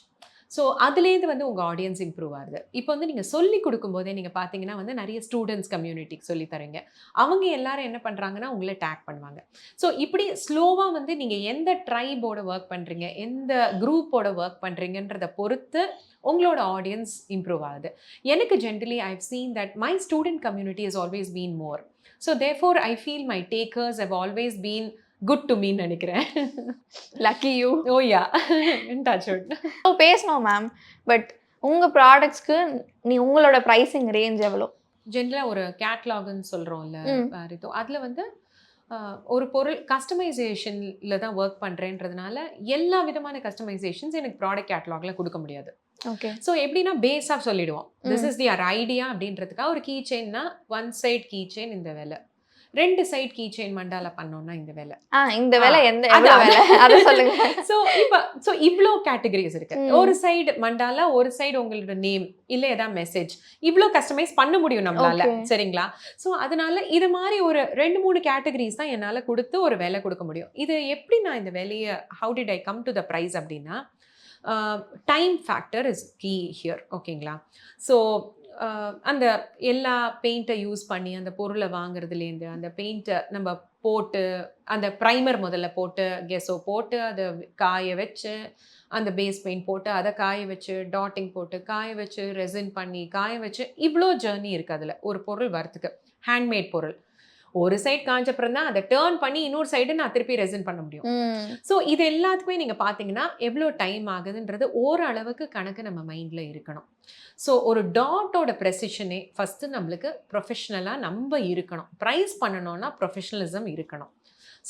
So அதுலேருந்து வந்து உங்கள் ஆடியன்ஸ் இம்ப்ரூவ் ஆகுது. இப்போ வந்து நீங்கள் சொல்லி கொடுக்கும்போதே நீங்கள் பார்த்தீங்கன்னா வந்து நிறைய ஸ்டூடெண்ட்ஸ் கம்யூனிட்டிக்கு சொல்லி தரீங்க. அவங்க எல்லாரும் என்ன பண்ணுறாங்கன்னா உங்களை டேக் பண்ணுவாங்க. ஸோ இப்படி ஸ்லோவாக வந்து நீங்கள் எந்த ட்ரைபோட ஒர்க் பண்ணுறீங்க, எந்த குரூப்போட ஒர்க் பண்ணுறீங்கன்றதை பொறுத்து உங்களோட ஆடியன்ஸ் இம்ப்ரூவ் ஆகுது. எனக்கு generally I have seen that my student community has always been more. So therefore I feel my takers have always been good to மீன்னு நினைக்கிறேன். Lucky you. Oh yeah, touch wood. பேசணும் ma'am. But உங்கள் ப்ராடக்ட்ஸ்க்கு உங்களோட pricing range எவ்வளோ? ஜென்ரலாக ஒரு கேட்லாக்னு சொல்கிறோம்ல ரித்து, அதில் வந்து ஒரு பொருள் கஸ்டமைசேஷனில் தான் ஒர்க் பண்ணுறேன்றதுனால எல்லா விதமான கஸ்டமைசேஷன்ஸ் எனக்கு ப்ராடக்ட் கேட்லாகில் கொடுக்க முடியாது. ஓகே. ஸோ எப்படின்னா பேஸாக சொல்லிடுவோம், திஸ் இஸ் தி ஐடியா அப்படின்றதுக்காக. ஒரு கீ செயின்னா 1 சைட் கீ செயின் இந்த விலை, 2 சைட் கீ செயின் மண்டாலா பண்ணோம்னா இந்த விலை. இந்த விலை எவ்வளோ விலை அதை சொல்லுங்க. ஸோ இவ்வளோ கேட்டகரிஸ் இருக்கு. ஒரு சைடு மண்டாலா, ஒரு சைடு உங்களோட நேம் இல்லை ஏதாவது மெசேஜ், இவ்வளோ கஸ்டமைஸ் பண்ண முடியும் நம்மளால. சரிங்களா? ஸோ அதனால இது மாதிரி ஒரு 2-3 கேட்டகரிஸ் தான் என்னால் கொடுத்து ஒரு விலை கொடுக்க முடியும். இது எப்படி நான் இந்த விலையை how did I come to the price அப்படின்னா, time factor is key here. ஓகேங்களா? ஸோ அந்த எல்லா பெயிண்ட்டை யூஸ் பண்ணி அந்த பொருளை வாங்குறதுலேருந்து அந்த பெயிண்ட்டை நம்ம போட்டு அந்த ப்ரைமர் முதல்ல போட்டு கெஸோ போட்டு அதை காய வச்சு அந்த பேஸ் பெயிண்ட் போட்டு அதை காய வச்சு டாட்டிங் போட்டு காய வச்சு ரெசின் பண்ணி காய வச்சு இவ்வளோ ஜேர்னி இருக்குது அதில் ஒரு பொருள் வரத்துக்கு. ஹேண்ட்மேட் பொருள் ஒரு சைடு காஞ்சப்புறம் தான் அதை டேர்ன் பண்ணி இன்னொரு சைடு நான் திருப்பி ரெசின் பண்ண முடியும். ஸோ இது எல்லாத்துக்குமே நீங்கள் பார்த்தீங்கன்னா எவ்வளோ டைம் ஆகுதுன்றது ஓரளவுக்கு கணக்கு நம்ம மைண்டில் இருக்கணும். ஸோ ஒரு டாட்டோட ப்ரெசிஷனே ஃபஸ்ட்டு நம்மளுக்கு ப்ரொஃபஷ்னலாக நம்ம இருக்கணும். ப்ரைஸ் பண்ணணும்னா ப்ரொஃபஷ்னலிசம் இருக்கணும்.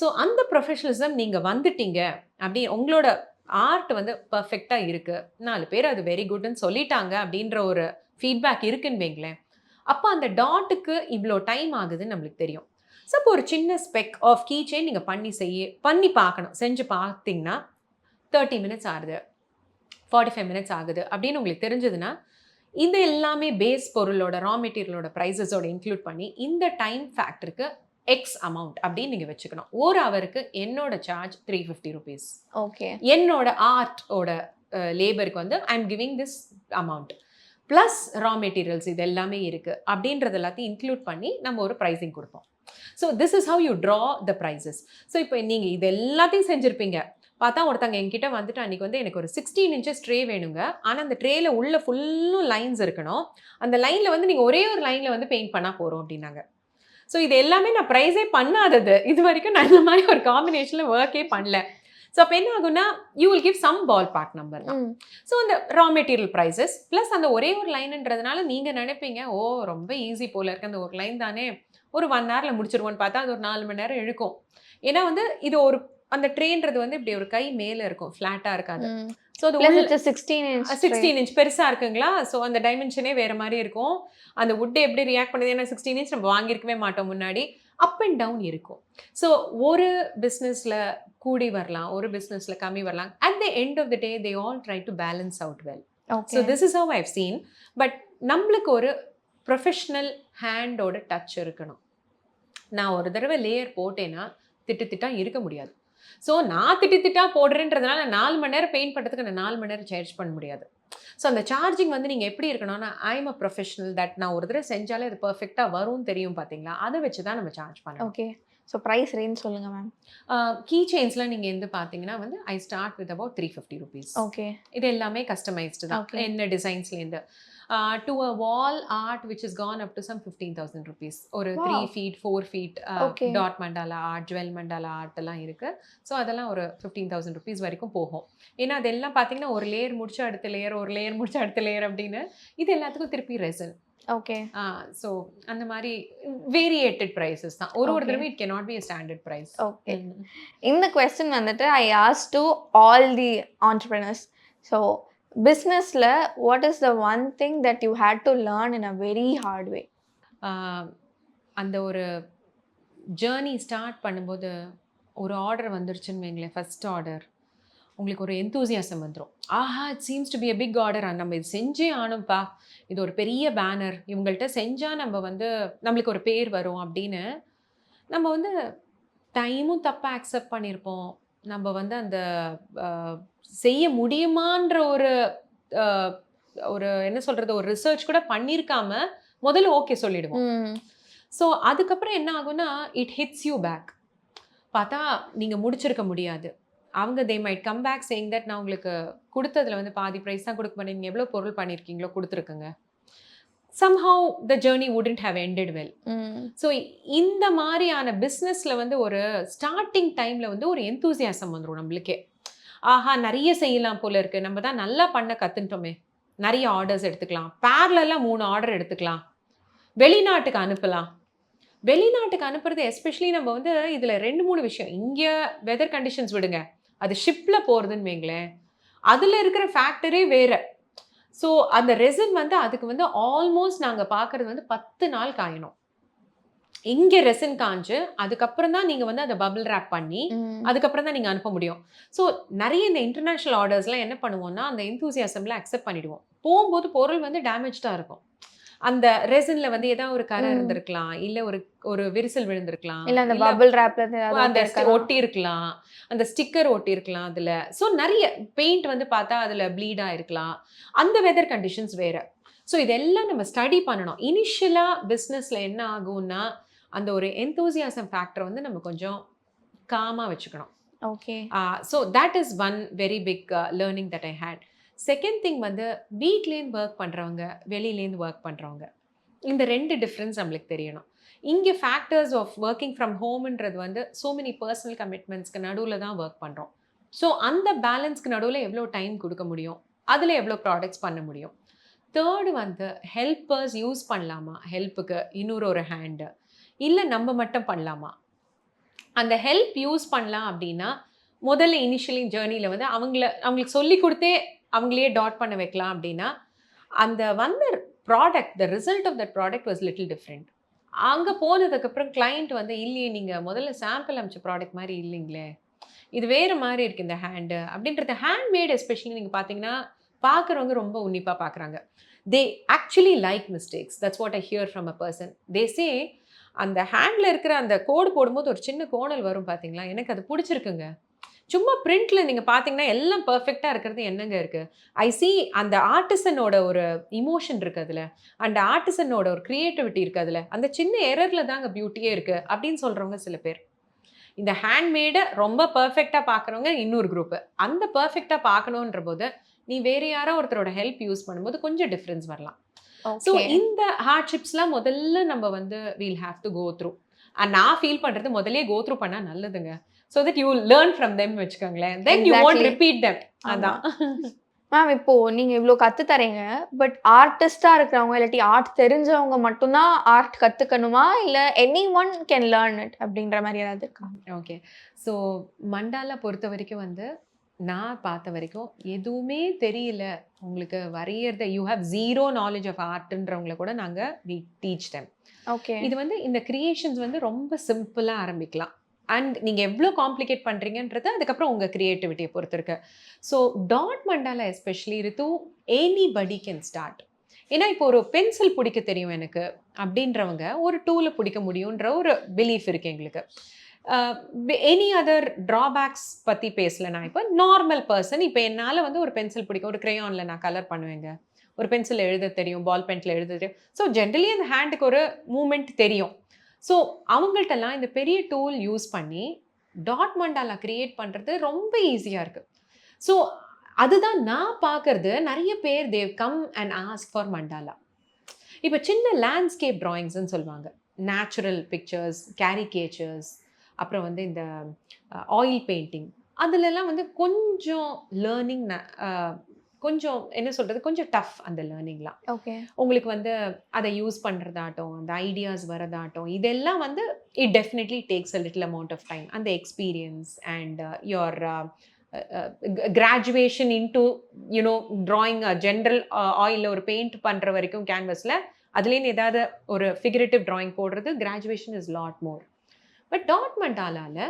ஸோ அந்த ப்ரொஃபஷ்னலிசம் நீங்கள் வந்துட்டீங்க அப்படி உங்களோட ஆர்ட் வந்து பர்ஃபெக்டாக இருக்குது, 4 பேர் அது வெரி குட்னு சொல்லிட்டாங்க அப்படின்ற ஒரு ஃபீட்பேக் இருக்குன்னு வைங்களேன், அப்போ அந்த டாட்டுக்கு இவ்வளோ டைம் ஆகுதுன்னு நம்மளுக்கு தெரியும். ஸோ இப்போ ஒரு சின்ன ஸ்பெக் ஆஃப் கீ செயின் நீங்கள் பண்ணி பார்க்கணும். செஞ்சு பார்த்தீங்கன்னா 30 மினிட்ஸ் ஆகுது, 45 மினிட்ஸ் ஆகுது அப்படின்னு உங்களுக்கு தெரிஞ்சதுன்னா, இது எல்லாமே பேஸ் பொருளோட ரா மெட்டீரியலோட ப்ரைஸஸோட இன்க்ளூட் பண்ணி இந்த டைம் ஃபேக்டருக்கு எக்ஸ் அமௌண்ட் அப்படின்னு நீங்கள் வச்சுக்கணும். ஒரு ஹவருக்கு என்னோட சார்ஜ் 350 rupees. ஓகே. என்னோட ஆர்ட்டோட லேபருக்கு வந்து I am giving this amount plus raw materials இது எல்லாமே இருக்குது அப்படின்றது எல்லாத்தையும் இன்க்ளூட் பண்ணி நம்ம ஒரு ப்ரைஸிங் கொடுப்போம். So this is how you draw the prices. So இப்போ நீங்கள் இது எல்லாத்தையும் செஞ்சுருப்பீங்க. பார்த்தா ஒருத்தங்க என்கிட்ட வந்துட்டு அன்றைக்கி வந்து எனக்கு ஒரு 16 inches ட்ரே வேணுங்க, ஆனால் அந்த ட்ரேயில் உள்ள ஃபுல்லும் லைன்ஸ் இருக்கணும், அந்த லைனில் வந்து நீங்கள் ஒரே ஒரு லைனில் வந்து பெயிண்ட் பண்ணால் போகிறோம் அப்படின்னாங்க. ஸோ இது எல்லாமே நான் ப்ரைஸே பண்ணாதது, இது வரைக்கும் நான் இந்த மாதிரி ஒரு காம்பினேஷனில் ஒர்க்கே பண்ணல. ஸோ அப்போ என்ன ஆகுன்னா you will give some ball park number தான். ஸோ அந்த ரா மெட்டீரியல் ப்ரைஸஸ் ப்ளஸ் அந்த ஒரே ஒரு லைனுன்றதுனால நீங்கள் நினைப்பீங்க ஓ ரொம்ப ஈஸி போல் இருக்குது, அந்த ஒரு லைன் தானே ஒரு 1 hourல முடிச்சிருவோன்னு பார்த்தா அது ஒரு 4 மணி நேரம் இழுக்கும். ஏன்னா வந்து இது ஒரு அந்த ட்ரேன்றது வந்து இப்படி ஒரு கை மேலே இருக்கும், ஃப்ளாட்டாக இருக்காது. ஸோ அது 16 inch பெருசாக இருக்குங்களா, ஸோ அந்த டைமென்ஷனே வேறு மாதிரி இருக்கும். அந்த வுட்டு எப்படி ரியாக்ட் பண்ணுது, ஏன்னா 16 inch நம்ம வாங்கியிருக்கவே மாட்டோம் முன்னாடி, அப் அண்ட் டவுன் இருக்கும். ஸோ ஒரு பிஸ்னஸில் கூடி வரலாம், ஒரு பிஸ்னஸில் கம்மி வரலாம். At the end of the day they all try to balance out well. So this is how I have seen. But நம்மளுக்கு ஒரு ப்ரொஃபஷ்னல் ஹேண்டோட டச் இருக்கணும். நான் ஒரு தடவை லேயர் போட்டேன்னா திட்டா இருக்க முடியாது. ஸோ நான் திட்டா போடுறேன்றதுனால 4 மணி நேரம் பெயிண்ட் பண்ணுறதுக்கு நான் 4 மணி நேரம் சார்ஜ் பண்ண முடியாது. ஸோ அந்த சார்ஜிங் வந்து நீங்கள் எப்படி இருக்கணும்னா I am a professional that நான் ஒரு தடவை செஞ்சாலே அது பர்ஃபெக்டாக வரும்னு தெரியும் பார்த்தீங்களா, அதை வச்சு தான் நம்ம சார்ஜ் பண்ணணும். ஓகே. ஸோ ப்ரைஸ் ரேஞ்ச் சொல்லுங்கள் மேம். கீ செயின்ஸ்லாம் நீங்கள் எந்த பார்த்தீங்கன்னா வந்து I start with about 350 rupees. Okay. இது எல்லாமே கஸ்டமைஸ்டு தான், என்ன டிசைன்ஸ்லேருந்து to a wall art which is gone up to some 15,000 rupees. ஒரு 3 feet 4 feet dot mandala art, jewel mandala art எல்லாம் இருக்குது. ஸோ அதெல்லாம் ஒரு 15,000 rupees வரைக்கும் போகும். ஏன்னா அதெல்லாம் பார்த்தீங்கன்னா ஒரு லேயர் முடிச்சு அடுத்த லேயர், ஒரு லேயர் முடிச்சு அடுத்த லேயர் அப்படின்னு இது எல்லாத்துக்கும் திருப்பி ரெசன். ஓகே. ஸோ அந்த மாதிரி வேரியேட்டட் ப்ரைஸஸ் தான். ஒரு தடவை it can not be a standard price. Okay. இந்த கொஸ்டின் வந்துட்டு I ask to all the entrepreneurs. So பிஸ்னஸில் what is the one thing that you had to learn in a very hard way? அந்த ஒரு journey start பண்ணும்போது ஒரு order வந்துருச்சுன்னு வைங்களேன், first order உங்களுக்கு ஒரு எந்தூசியாசம் வந்துடும். Aha it seems to be a big order, நம்ம இது செஞ்சே ஆனும்ப்பா, இது ஒரு பெரிய பேனர், இவங்கள்ட்ட செஞ்சால் நம்ம வந்து நம்மளுக்கு ஒரு பேர் வரும் அப்படின்னு நம்ம வந்து டைமும் தப்பாக அக்செப்ட் பண்ணியிருப்போம். நம்ம வந்து அந்த செய்ய முடியுமான்ற ஒரு என்ன சொல்கிறது, ஒரு ரிசர்ச் கூட பண்ணியிருக்காம முதல்ல ஓகே சொல்லிடுவோம். ஸோ அதுக்கப்புறம் என்ன ஆகும்னா இட் ஹிட்ஸ் யூ பேக். பார்த்தா நீங்கள் முடிச்சிருக்க முடியாது. அவங்க they might come back saying that நான் உங்களுக்கு கொடுத்ததில் வந்து பாதி ப்ரைஸ் தான் கொடுக்க மாட்டேன், நீங்கள் எவ்வளோ பொருள் பண்ணியிருக்கீங்களோ கொடுத்துருக்குங்க. somehow the journey wouldn't have ended well. So இந்த மாதிரியான பிஸ்னஸில் வந்து ஒரு ஸ்டார்டிங் டைமில் வந்து ஒரு எந்தூசியாசம் வந்துடும் நம்மளுக்கே. ஆஹா நிறைய செய்யலாம் போல இருக்குது, நம்ம தான் நல்லா பண்ண கற்றுட்டோமே, நிறைய ஆர்டர்ஸ் எடுத்துக்கலாம், பேரலெல்லாம் 3 ஆர்டர் எடுத்துக்கலாம், வெளிநாட்டுக்கு அனுப்பலாம். வெளிநாட்டுக்கு அனுப்புறது எஸ்பெஷலி நம்ம வந்து இதில் 2-3 விஷயம். இங்கே வெதர் கண்டிஷன்ஸ் விடுங்க, அது ஷிப்பில் போகிறதுன்னு வைங்களேன், அதில் இருக்கிற ஃபேக்டரே வேறு. ஸோ அந்த ரெசின் வந்து அதுக்கு வந்து ஆல்மோஸ்ட் நாங்கள் பார்க்குறது வந்து 10 நாள் காயணும். இங்கே ரெசின் காஞ்சு அதுக்கப்புறம் தான் நீங்கள் வந்து அதை பபிள் ரேப் பண்ணி அதுக்கப்புறம் தான் நீங்கள் அனுப்ப முடியும். ஸோ நிறைய இந்த இன்டர்நேஷ்னல் ஆர்டர்ஸ்லாம் என்ன பண்ணுவோம்னா அந்த எந்தூசியாசமில் அக்செப்ட் பண்ணிவிடுவோம். போகும்போது பொருள் வந்து டேமேஜ்டாக இருக்கும். அந்த ரெசினில் வந்து ஏதாவது ஒரு கரை இருந்திருக்கலாம், இல்லை ஒரு விரிசல் விழுந்திருக்கலாம், இல்லை அந்த பபிள் ரேப்ல அந்த ஒட்டி இருக்கலாம், அந்த ஸ்டிக்கர் ஒட்டி இருக்கலாம் அதில். ஸோ நிறைய பெயிண்ட் வந்து பார்த்தா அதில் ப்ளீடாக இருக்கலாம். அந்த வெதர் கண்டிஷன்ஸ் வேறு. ஸோ இதெல்லாம் நம்ம ஸ்டடி பண்ணணும். இனிஷியலாக பிஸ்னஸில் என்ன ஆகும்னா அந்த ஒரு எந்தூசியாசம் ஃபேக்டர் வந்து நம்ம கொஞ்சம் காமாக வச்சுக்கணும். Okay. So that is one very big learning that I had. Second thing வந்து வீட்லேருந்து ஒர்க் பண்ணுறவங்க, வெளியிலேருந்து ஒர்க் பண்ணுறவங்க, இந்த 2 டிஃப்ரென்ஸ் நம்மளுக்கு தெரியணும். இங்கே ஃபேக்டர்ஸ் ஆஃப் ஒர்க்கிங் ஃப்ரம் ஹோம்ன்றது வந்து ஸோ மெனி பர்சனல் கமிட்மெண்ட்ஸ்க்கு நடுவில் தான் ஒர்க் பண்ணுறோம். ஸோ அந்த பேலன்ஸ்க்கு நடுவில் எவ்வளோ டைம் கொடுக்க முடியும், அதில் எவ்வளோ ப்ராடக்ட்ஸ் பண்ண முடியும். தேர்டு வந்து ஹெல்ப்பர்ஸ் யூஸ் பண்ணலாமா, ஹெல்ப்புக்கு இன்னொரு ஒரு ஹேண்டு, இல்லை நம்ம மட்டும் பண்ணலாமா. அந்த ஹெல்ப் யூஸ் பண்ணலாம் அப்படின்னா முதல்ல இனிஷியலி ஜேர்னியில் வந்து அவங்களுக்கு சொல்லி கொடுத்தே அவங்களே டாட் பண்ண வைக்கலாம். அப்படின்னா அந்த வந்த product, the result of that product was little different. அங்கே போனதுக்கப்புறம் கிளைண்ட் வந்து இல்லையே நீங்கள் முதல்ல சாம்பிள் அமைச்ச ப்ராடக்ட் மாதிரி இல்லைங்களே, இது வேறு மாதிரி இருக்குது இந்த ஹேண்டு அப்படின்றது. ஹேண்ட்மேட் எஸ்பெஷலி நீங்கள் பார்த்தீங்கன்னா பார்க்குறவங்க ரொம்ப உன்னிப்பாக பார்க்குறாங்க. They actually like mistakes. That's what I hear from a person. They say அந்த ஹேண்டில் இருக்கிற அந்த கோடு போடும்போது ஒரு சின்ன கோணல் வரும் பார்த்தீங்களா, எனக்கு அது பிடிச்சிருக்குங்க. சும்மா பிரிண்டில் நீங்கள் பார்த்தீங்கன்னா எல்லாம் பர்ஃபெக்டாக இருக்கிறது என்னங்க இருக்குது. ஐ சி அந்த ஆர்டிசனோட ஒரு இமோஷன் இருக்குது அதில், அந்த ஆர்டிசனோட ஒரு க்ரியேட்டிவிட்டி இருக்குது அதில், அந்த சின்ன எரரில் தாங்க பியூட்டியே இருக்குது அப்படின்னு சொல்கிறவங்க சில பேர். இந்த ஹேண்ட்மேடை ரொம்ப பர்ஃபெக்டாக பார்க்குறவங்க இன்னொரு குரூப்பு. அந்த பர்ஃபெக்டாக பார்க்கணுன்ற போது நீ வேறு யாரோ ஒருத்தரோட ஹெல்ப் யூஸ் பண்ணும்போது கொஞ்சம் டிஃப்ரென்ஸ் வரலாம். ஸோ இந்த ஹார்ட்ஷிப்ஸ்லாம் முதல்ல நம்ம வந்து will have to go through. And நான் ஃபீல் பண்ணுறது முதல்லே கோ த்ரூ பண்ணால் நல்லதுங்க. So that you learn from them வச்சுக்கோங்களேன். Then you want repeat them. அதான் மேம். இப்போ நீங்க இவ்வளோ கத்து தரீங்க, பட் ஆர்டிஸ்டா இருக்கிறவங்க இல்லாட்டி ஆர்ட் தெரிஞ்சவங்க மட்டும்தான் ஆர்ட் கத்துக்கணுமா, இல்லை any one can learn it அப்படின்ற மாதிரி ஏதாவது இருக்கா? ஓகே. ஸோ மண்டாலா பொறுத்த வரைக்கும் வந்து நான் பார்த்த வரைக்கும் எதுவுமே தெரியல உங்களுக்கு வரையறத, you have zero knowledge of ஆர்ட்ன்றவங்கள கூட நாங்கள் வி டீச் தெம். ஓகே. இது வந்து இந்த கிரியேஷன்ஸ் வந்து ரொம்ப சிம்பிளாக ஆரம்பிக்கலாம். அண்ட் நீங்கள் எவ்வளோ காம்ப்ளிகேட் பண்ணுறீங்கன்றது அதுக்கப்புறம் உங்கள் க்ரியேட்டிவிட்டியை பொறுத்து இருக்கு. So dot mandala especially Ritu anybody can start. ஏன்னா இப்போ ஒரு பென்சில் பிடிக்க தெரியும் எனக்கு அப்படின்றவங்க ஒரு டூலை பிடிக்க முடியுன்ற ஒரு பிலீஃப் இருக்குது எங்களுக்கு. எனி அதர் ட்ராபேக்ஸ் பற்றி பேசலை. நான் இப்போ நார்மல் பர்சன், இப்போ என்னால் வந்து ஒரு பென்சில் பிடிக்கும், ஒரு க்ரேயானில் நான் கலர் பண்ணுவேங்க, ஒரு பென்சில் எழுத தெரியும், பால் பென்சில் எழுத தெரியும். ஸோ ஜென்ரலி அந்த ஹேண்டுக்கு ஒரு மூமெண்ட் தெரியும். ஸோ அவங்கள்ட்டெல்லாம் இந்த பெரிய டூல் யூஸ் பண்ணி டாட் மண்டாலா க்ரியேட் பண்ணுறது ரொம்ப ஈஸியாக இருக்குது. ஸோ அதுதான் நான் பார்க்குறது. நிறைய பேர் they come and ask for mandala. இப்போ சின்ன லேண்ட்ஸ்கேப் ட்ராயிங்ஸ்ன்னு சொல்லுவாங்க, நேச்சுரல் பிக்சர்ஸ், கேரிகேச்சர்ஸ், அப்புறம் வந்து இந்த ஆயில் பெயிண்டிங், அதுலலாம் வந்து கொஞ்சம் லேர்னிங், கொஞ்சம் என்ன சொல்கிறது, கொஞ்சம் டஃப் அந்த லேர்னிங்லாம். ஓகே. உங்களுக்கு வந்து அதை யூஸ் பண்ணுறதாட்டும், அந்த ஐடியாஸ் வரதாட்டும், இதெல்லாம் வந்து it definitely takes a little amount of time. அந்த experience and your graduation into you know drawing general ஆயிலில் ஒரு பெயிண்ட் பண்ணுற வரைக்கும் கேன்வஸில் அதுலேருந்து ஏதாவது ஒரு ஃபிகரேட்டிவ் ட்ராயிங் போடுறது, graduation is lot more. But dot மண்டாலாவில்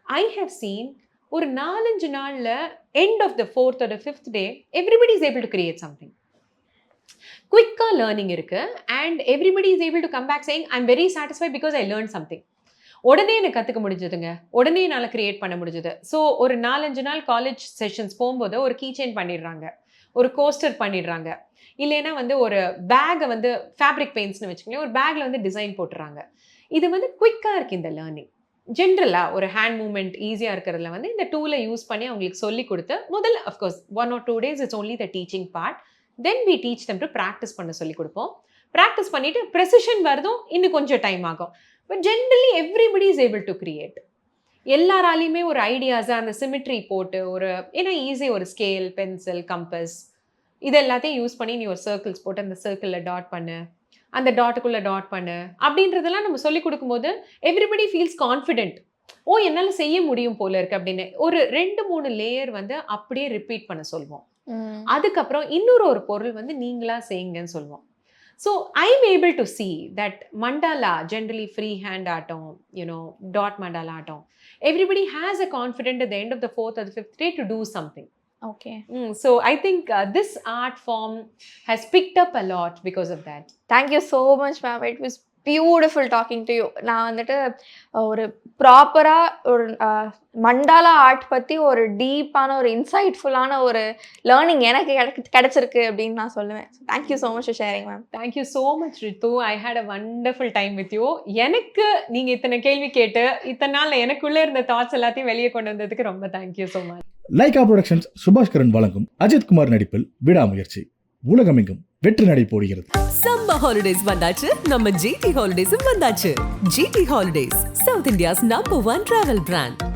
ஐ ஹவ் சீன் ஒரு 4-5 நாளில் end of the 4th or 5th day everybody is able to create something. குயிக்காக லேர்னிங் இருக்குது and everybody is able to come back saying I'm very satisfied because I learned something. உடனே எனக்கு கற்றுக்க முடிஞ்சதுங்க, உடனே என்னால் create பண்ண முடிஞ்சது. ஸோ ஒரு 4-5 நாள் காலேஜ் செஷன்ஸ் போகும்போது ஒரு கீ செயின் பண்ணிடுறாங்க, ஒரு கோஸ்டர் பண்ணிடுறாங்க, இல்லைன்னா வந்து ஒரு பேக்கை வந்து ஃபேப்ரிக் பெயிண்ட்ஸ்னு வச்சுக்கோங்களேன், ஒரு பேக்கில் வந்து டிசைன் போட்டுறாங்க. இது வந்து குயிக்காக இருக்குது இந்த லேர்னிங். ஜென்ரலாக ஒரு ஹேண்ட் மூவ்மெண்ட் ஈஸியாக இருக்கிறதுல வந்து இந்த டூலை யூஸ் பண்ணி அவங்களுக்கு சொல்லி கொடுத்து முதல்ல of course 1 or 2 days it's only the teaching part. Then we teach them to practise பண்ண சொல்லி கொடுப்போம். ப்ராக்டிஸ் பண்ணிவிட்டு ப்ரெசிஷன் வரதும் இன்னும் கொஞ்சம் டைம் ஆகும். But generally everybody is able to create. எல்லாராலையுமே ஒரு ஐடியாஸை அந்த சிமிட்ரி போட்டு ஒரு ஏன்னா ஈஸி ஒரு ஸ்கேல், பென்சில், கம்பஸ் இது எல்லாத்தையும் யூஸ் பண்ணி நீ ஒரு சர்க்கிள்ஸ் போட்டு அந்த சர்க்கிளில் டாட் பண்ணு, அந்த டாட்டுக்குள்ளே டாட் பண்ணு அப்படின்றதெல்லாம் நம்ம சொல்லிக் கொடுக்கும்போது எவ்ரிபடி ஃபீல்ஸ் கான்ஃபிடென்ட். ஓ என்னால் செய்ய முடியும் போல இருக்கு அப்படின்னு ஒரு 2-3 லேயர் வந்து அப்படியே ரிப்பீட் பண்ண சொல்வோம். அதுக்கப்புறம் இன்னொரு ஒரு பொருள் வந்து நீங்களா செய்யுங்கன்னு சொல்லுவோம். So I am able to see that mandala generally free hand ஆட்டம், யூனோ டாட் மண்டாலா ஆட்டம், everybody has a confident at the end of the 4th or 5th day to do something. Okay. So I think this art form has picked up a lot because of that. Thank you so much, ma'am. It was beautiful talking to you. நான் வந்துட்டு ஒரு ப்ராப்பராக ஒரு mandala art பற்றி ஒரு டீப்பான ஒரு இன்சைட்ஃபுல்லான ஒரு learning எனக்கு கிடைச்சிருக்கு அப்படின்னு நான் சொல்லுவேன். Thank you so much for sharing ma'am. Thank you so much Ritu. I had a wonderful time with you. எனக்கு நீங்கள் இத்தனை கேள்வி கேட்டு இத்தனை நாள் எனக்குள்ளே இருந்த தாட்ஸ் எல்லாத்தையும் வெளியே கொண்டு வந்ததுக்கு ரொம்ப thank you so much. Lyca productions Subaskaran வழங்கும் அஜித் குமார் நடிப்பில் விடாமுயற்சி உலகமெங்கும் வெற்றி நடை போடுகிறது. சம்மர் ஹாலிடேஸ் வந்தாச்சு, நம்ம ஜிடி ஹாலிடேஸும் வந்தாச்சு. GT Holidays, South India's number 1 travel brand.